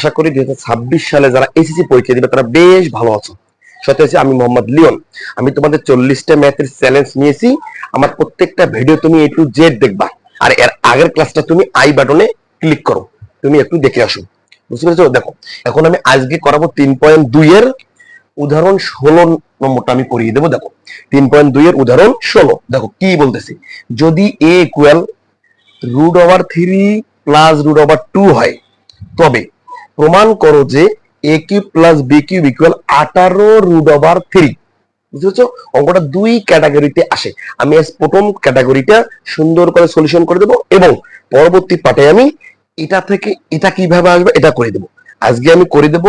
আশা করি 2026 সালে যারা এসএসসি পরীক্ষা দিবে তারা বেশ ভালো আছো। সত্যি হচ্ছে আমি মোহাম্মদ লিওন। আমি তোমাদের 40টা ম্যাথের চ্যালেঞ্জ নিয়েছি। আমার প্রত্যেকটা ভিডিও তুমি A to Z দেখবা, আর এর আগের ক্লাসটা তুমি আই বাটনে ক্লিক করো, তুমি একটু দেখে আসো। বুঝতে পেরেছো? দেখো এখন আমি আজকে করাবো 3.2 এর উদাহরণ 16 নম্বরটা আমি করিয়ে দেবো। দেখো 3.2 এর উদাহরণ 16। দেখো কি বলতেছি, যদি a ইকুয়াল √3 প্লাস √2 হয় তবে প্রমাণ করো যে a cube plus b cube equal 18√3। বুঝতে পারছো? অঙ্কটা দুই ক্যাটাগরিতে আসে। আমি আজ প্রথম ক্যাটাগরিটা সুন্দর করে সলিউশন করে দেবো এবং পরবর্তী পার্টে আমি এটা থেকে এটা কিভাবে আসবে এটা করে দেবো। আজকে আমি করে দেব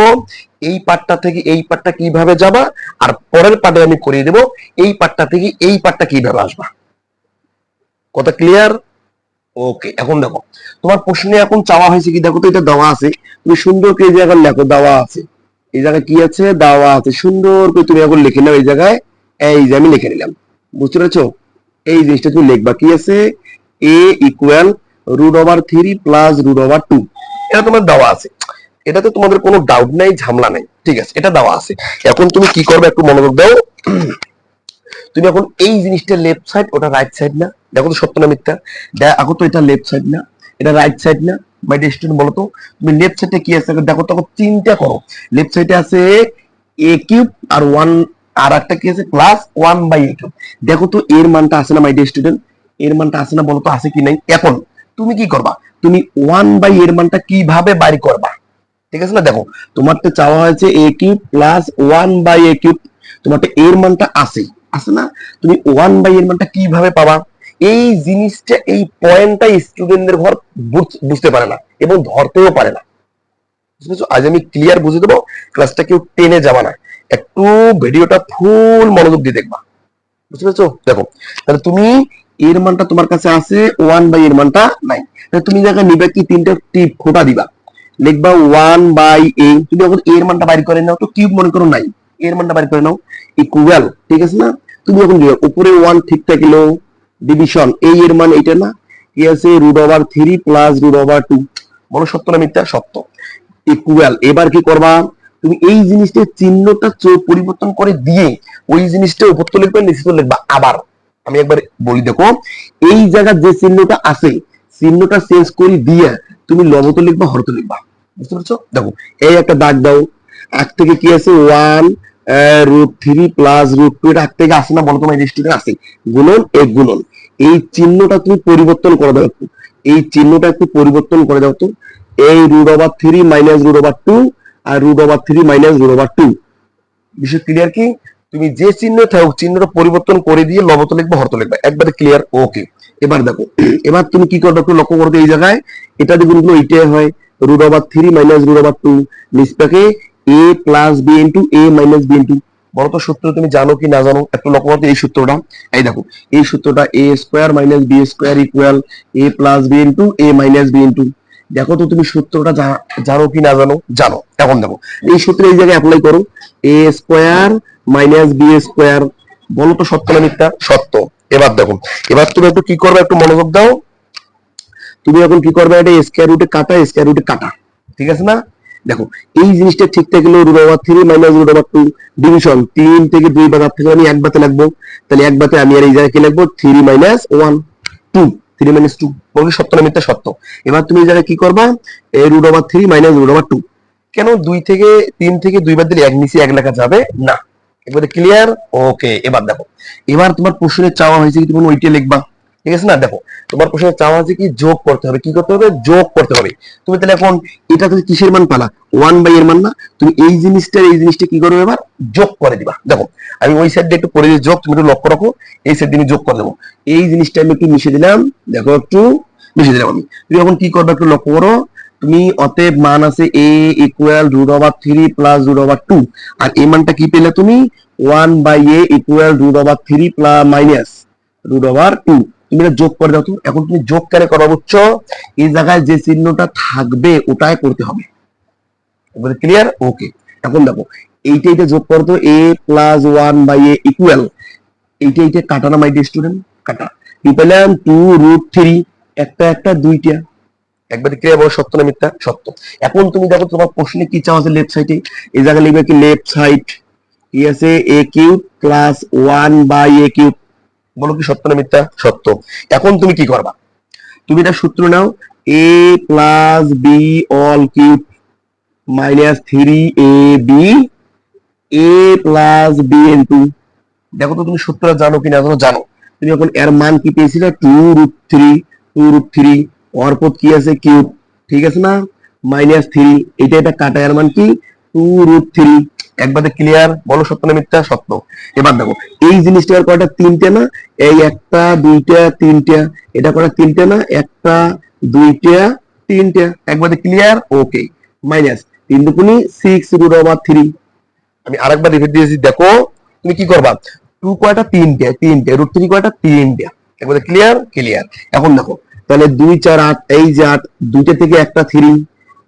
এই পার্টটা থেকে এই পার্টটা কিভাবে যাবা, আর পরের পার্টে আমি করিয়ে দেব এই পার্টটা থেকে এই পার্টটা কিভাবে আসবা। কথা ক্লিয়ার? ওকে। এখন দেখো তোমার প্রশ্নে এখন চাওয়া হয়েছে কি, দেখো তো এটা দেওয়া আছে, তুমি সুন্দর করে এই জায়গায় লেখো, দেওয়া আছে এই জায়গায় কি আছে, দেওয়া আছে, সুন্দর করে তুমি এখন লিখে নাও এই জায়গায়। এই যে আমি লিখে নিলাম, বুঝতে পেরেছো? এই জিনিসটা তুমি লিখবা, কি আছে, a ইকুয়াল √3 প্লাস √2। এটা তোমার দেওয়া আছে, এটাতে তোমাদের কোনো ডাউট নাই, ঝামেলা নাই, ঠিক আছে, এটা দেওয়া আছে। এখন তুমি কি করবে একটু মনোযোগ দাও। তুমি এখন এই জিনিসটা লেফট সাইড, ওটা রাইট সাইড না, দেখো তো সত্য না মিথ্যা। দেখো তো এটা লেফট সাইড না, এটা রাইট সাইড না। মাই ডিয়ার স্টুডেন্ট বলো তো তুমি লেফট সাইডে কি আছে, দেখো তো চিন্তা করো। লেফট সাইডে আছে a কিউব আর 1, আর একটা কি আছে প্লাস 1/a কিউব। দেখো তো এর মানটা আছে না মাই ডিয়ার স্টুডেন্ট, এর মানটা আছে না, বলো তো আছে কি নাই। এখন তুমি কি করবা, তুমি 1/a এর মানটা কিভাবে বাইর করবা, ঠিক আছে না। দেখো তোমারটা চাওয়া হয়েছে a cube plus 1/a cube, তোমারটা এর মানটা আছে আছে না, তুমি 1/a এর মানটা কিভাবে পাবা। এই জিনিসটা, এই পয়েন্টটা স্টুডেন্টদের ঘর বুঝতে পারে না এবং ধরতেও পারে না। বুঝছো? আজ আমি ক্লিয়ার বুঝে দেবো, ক্লাসটা কেউ টেনে যাবা না, একটু ভিডিওটা ফুল মনোযোগ দিয়ে দেখবা। বুঝতে পেরেছো? দেখো তাহলে তুমি এর মানটা তোমার কাছে আছে, 1/a এর মানটা নাই, তাহলে তুমি জায়গায় নিবে কি, তিনটা টিপ ফোঁটা দিবা, লিখবা 1/a। তুমি যখন এর মানটা বাইর করে নাও তো, কিউব মনে করো নাই, এর মানটা বাইর করে নাও ইকুয়াল, ঠিক আছে না। তুমি যখন উপরে 1 ঠিক থাকলো, ডিভিশন এই এর মান এটা না, কি আছে √3 প্লাস √2। বলো সত্য না মিথ্যা? সত্য। ইকুয়াল, এবার কি করবা, তুমি এই জিনিসটা চিহ্নটা পরিবর্তন করে দিয়ে ওই জিনিসটা উপর তো লিখবে, নিচে তো লিখবা। আবার আমি একবার বলি, দেখো এই জায়গায় যে চিহ্নটা আছে, চিহ্নটা চেঞ্জ করে দিয়ে তুমি লবত লিখবা, হরত লিখবা। বুঝতে পারছো? দেখো এই একটা দাগ দাও, এক থেকে কি আছে 1√3 প্লাস √2, এটা এক থেকে আসে না, বলো তোমার স্টুডেন্ট আছে, গুণন এক গুণন। এই চিহ্নটা তুমি পরিবর্তন করে দাও, এই চিহ্নটা একটু পরিবর্তন করে দাও তো, এই √3 মাইনাস √2 আর √3 মাইনাস √2। বিষয় ক্লিয়ার কি? তুমি যে চিহ্ন থাকুক চিহ্নটা পরিবর্তন করে দিয়ে লবত লিখবে, হরত লিখবে, একবারে ক্লিয়ার। ওকে। এবার দেখো, এবার তুমি কি করবে একটু লক্ষ্য করবে, এই জায়গায় এটা দিয়ে গুণগুলো এইটাই হয়, √3 minus √2, নিচটাকে a plus b into a minus b into. বলো তো সূত্র তুমি জানো কি না জানো, একটু লক্ষ্য করতে এই সূত্রটা। এই দেখো এই সূত্রটা a square minus b square equal a plus b into a minus b into. দেখো তো তুমি সূত্রটা জানো কি না জানো, জানো। এখন দেখো এই সূত্র এই জায়গায় অ্যাপ্লাই করো, a square minus b square. বলো তো সত্য না মিথ্যা? সত্য। এবার দেখো, এবার তুমি একটু কি করবে, একটু মনোযোগ দাও। তুমি এখন কি করবে, এটা স্কয়ার রুটে কাটা, স্কয়ার রুটে কাটা, ঠিক আছে না। দেখো এই জিনিসটা ঠিক থাকলে √3 মাইনাস √2, ডিভিশন 3 থেকে 2 বাদ থেকে আমি এক বাতে লাগবো, তাহলে এক বাতে আমি আর এই জায়গায় কি লাগবো, 3 মাইনাস 1 2, 3 মাইনাস 2। বলি সত্য না মিথ্যা? সত্য। এবার তুমি এই জায়গায় কি করবা, এই √3 মাইনাস √2। কেন 2 থেকে 3 থেকে 2 বাদ দিলে এক নিচে এক লেখা যাবে না। একবারে ক্লিয়ার? ওকে। এবার দেখো, এবার তোমার প্রশ্নে চাওয়া হয়েছে কি তুমি ওইটা লিখবা, ঠিক আছে না। দেখো তোমার প্রশ্নে চাওয়া আছে কি, যোগ করতে হবে। কি করতে হবে? যোগ করতে হবে। তুমি তাহলে এখন এটা থেকে কিসের মান পালা, 1/a এর মান না, তুমি এই জিনিসটা কি করবে, এবার যোগ করে দিবা। দেখো আমি ওই সাইড দিয়ে একটু করে দিই যোগ, তুমি একটু লক্ষ্য রাখো, এই সাইড দিয়ে যোগ করে দেবো। এই জিনিসটা আমি একটু মিশে দিলাম, দেখো একটু মিশে দিলাম আমি। তুমি এখন কি করবে একটু লক্ষ্য করো, তুমি অতএব মান আছে a ইকুয়াল √3 প্লাস √2, আর এই মানটা কি পেলে তুমি, 1/a ইকুয়াল √3 প্লাস মাইনাস √2। তুমি এটা যোগ করে দাও তো। এখন তুমি যোগ কেন করবা বুঝছো, এই জায়গায় যে চিহ্নটা থাকবে ওটাই করতে হবে। এবারে ক্লিয়ার? ওকে। এখন দেখো এইটা যোগ করতো, a প্লাস 1/a ইকুয়াল, এইটা কাটা না মাই ডিয়ার স্টুডেন্ট, কাটা। কি পেলাম, 2√3, একটা একটা দুইটা, একবারে ক্লিয়ার, বলো সত্য না মিথ্যা? সত্য। এখন তুমি দেখো তোমার প্রশ্নে কি চাও আছে লেফট সাইডে, এই জায়গায় লিখবে কি লেফট সাইড কি আছে এ কিউব প্লাস 1/a কিউব, বলো কি সত্য না মিথ্যা? সত্য। এখন তুমি কি করবা, তুমি এটা সূত্র নাও, a plus B whole cube minus 3ab a plus B into, দেখো তো তুমি সূত্রটা জানো কিনা, জানো। তুমি এখন এর মান কি পেয়েছিলে 2√3 অর্পদ কি আছে কিউব, ঠিক আছে না, -3, এটা কাটা, এর মান কি 2√3। একবারে ক্লিয়ার, বলো সত্য না মিথ্যা? সত্য। এবার দেখো এই জিনিসটা আর কয়টা, তিনটে না, এই একটা দুইটা তিনটা, এটা কয়টা, তিনটে না, একটা দুইটা তিনটা, একবারে ক্লিয়ার, ওকে। মাইনাস 3×6√3, আমি আরেকবার রিপিট দিয়েছি, দেখো তুমি কি করবা, 2 কয়টা, তিনটে, √3 কয়টা, তিনটে, একবারে ক্লিয়ার, ক্লিয়ার। এখন দেখো তাহলে 2 4 8, এই যে 8, দুইটা থেকে একটা 3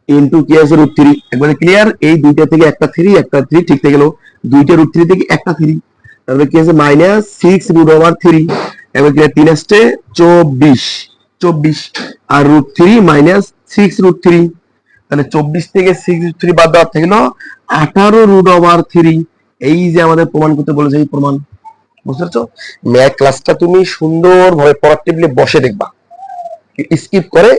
ইনটু কি আছে √3, একবারে ক্লিয়ার, এই দুইটা থেকে একটা 3 একটা 3 ঠিক থেকে গেল, দুইটা √3 থেকে একটা 3, তাহলে কি আছে -6√3, এবার কি 3 আসছে 24 আর √3 -6√3, তাহলে 24 থেকে 6√3 বাদ দেওয়ার থেকে 18√3। এই যে আমাদের প্রমাণ করতে বলেছে, এই প্রমাণ, বুঝতে পারছো? ম্যাথ ক্লাসটা তুমি সুন্দরভাবে প্রোডাক্টিভলি বসে দেখবা, স্কিপ করে